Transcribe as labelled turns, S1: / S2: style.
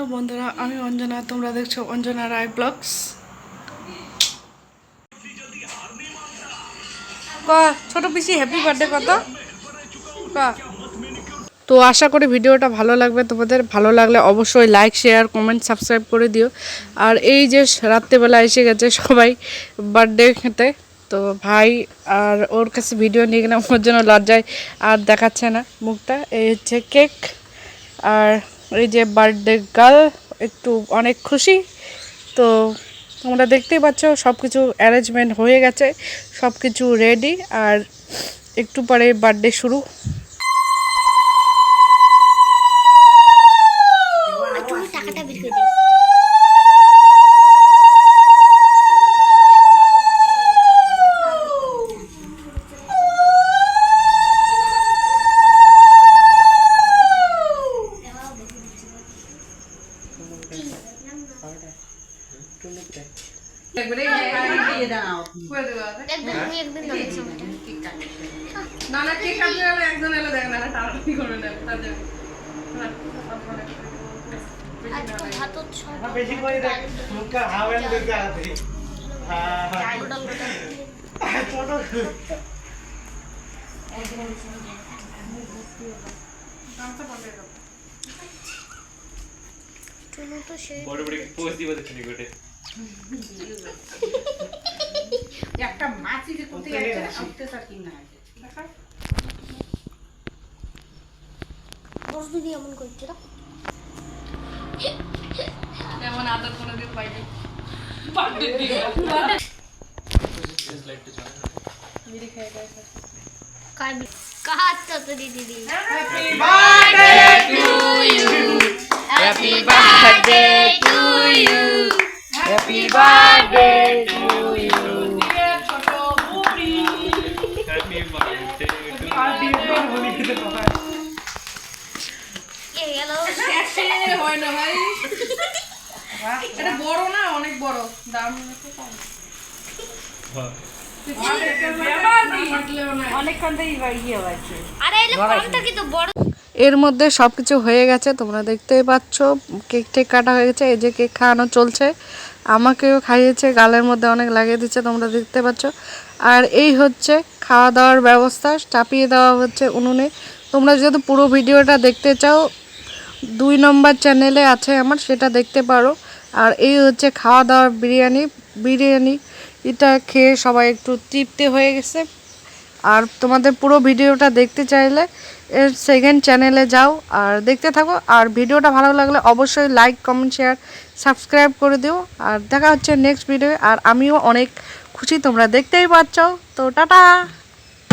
S1: Hello বন্ধুরা, আমি অঞ্জনা। তোমরা দেখছো অঞ্জনা রায় ব্লগস। ছোট পিসি হ্যাপি বার্থডে কত। তো আশা করি ভিডিওটা ভালো লাগবে তোমাদের। ভালো লাগলে অবশ্যই লাইক, শেয়ার, কমেন্ট, সাবস্ক্রাইব করে দিও। আর এই যে রাত্রেবেলা এসে গেছে সবাই বার্থডে খেতে, তো ভাই আর ওর কাছে ভিডিও নিয়ে গেলাম, ওর জন্য লজ্জায় আর দেখাচ্ছে না মুখটা। এই হচ্ছে কেক, আর এই যে বার্থডে গার্ল একটু অনেক খুশি। তো তোমরা দেখতেই পাচ্ছ সব কিছু অ্যারেঞ্জমেন্ট হয়ে গেছে, সব কিছু রেডি, আর একটু পরে বার্থডে শুরু।
S2: একটা মাছি যে কোথায় আছে আনতে থাকি না দেখা বস দিদি এমন করছে না,
S1: এমন আদর করে দিতে পাইনি।
S2: বার্থডে দিদি
S1: মিরি খাই খাই
S2: কাট তো দিদি
S1: happy birthday to you, happy birthday to you, happy birthday to you, ছোট বুড়ি, হ্যাপি বার্থডে টু ইউ।
S2: এ গেল
S1: শেষে হয় না ভাই, এটা বড় না, অনেক বড়, দাম অনেক কম। এর মধ্যে সব কিছু হয়ে গেছে, তোমরা দেখতেই পাচ্ছ। কেক টেক কাটা হয়ে গেছে, এই যে কেক খাওয়ানো চলছে, আমাকেও খাইয়েছে, গালের মধ্যে অনেক লাগিয়ে দিচ্ছে, তোমরা দেখতে পাচ্ছ। আর এই হচ্ছে খাওয়া দাওয়ার ব্যবস্থা, চাপিয়ে দেওয়া হচ্ছে উনুনে। তোমরা যদি পুরো ভিডিওটা দেখতে চাও 2 নম্বর চ্যানেলে আছে আমার, সেটা দেখতে পারো। আর এই হচ্ছে খাওয়া দাওয়ার বিরিয়ানি এটা খেয়ে সবাই একটু তৃপ্তি হয়ে গেছে। আর তোমাদের পুরো ভিডিওটা দেখতে চাইলে এর সেকেন্ড চ্যানেলে যাও আর দেখতে থাকো। আর ভিডিওটা ভালো লাগলে অবশ্যই লাইক, কমেন্ট, শেয়ার, সাবস্ক্রাইব করে দিও। আর দেখা হচ্ছে নেক্সট ভিডিও। আর আমিও অনেক খুশি, তোমরা দেখতেই পাচ্ছ। তো টাটা।